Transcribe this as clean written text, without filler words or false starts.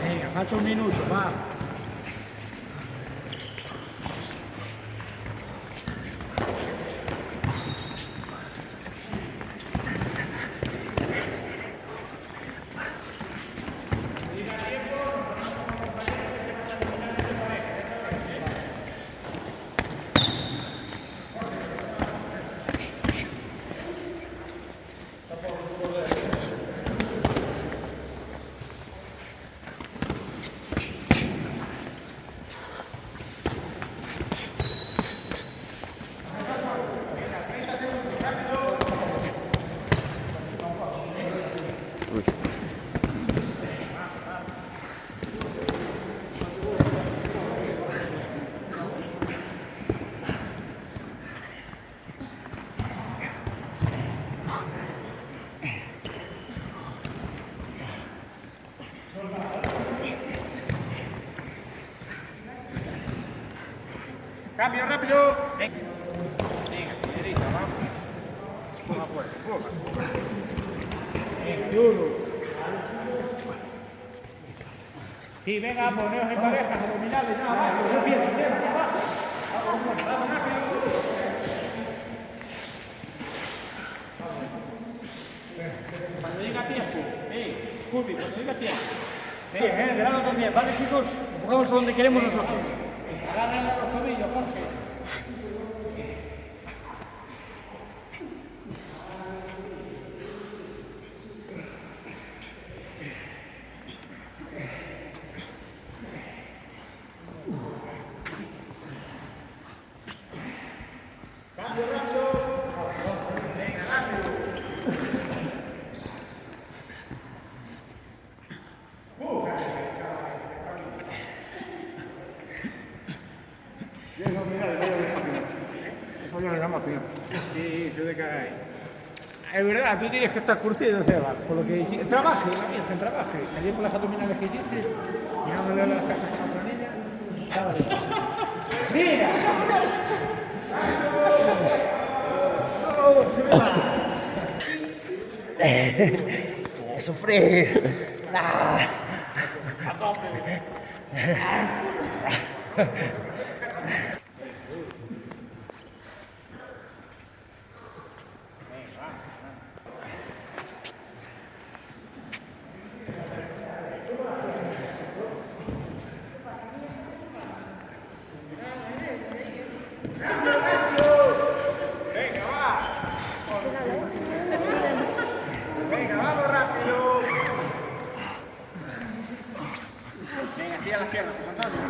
Venga, faccia un minuto, va. Cambio rápido. Venga, derecha, vamos. Empuja fuerte, empuja. Venga, duro. Sí, venga, poneos en parejas, abdominales, ya, va, no se pierdan, va. Vamos rápido. Cuando diga tiempo, Cubi, cuando diga tiempo. Bien, grado también, ¿vale, chicos? Empujamos donde queremos nosotros. Agarran los tobillos, Jorge. Cambio rápido. Venga, rápido. Eso ya es la máquina. Sí, se ve que hay. Es verdad, tú tienes que estar curtido, Seba. Por lo que trabaje, trabaje. Ayer con las abdominales que hiciste, mirándole las cachas a la planilla, estaba bien. ¡Mira! ¡Oh, se ve mal! ¡A sufrir! ¡A tope! Venga, vamos rápido. Venga, tira las piernas, Antonio.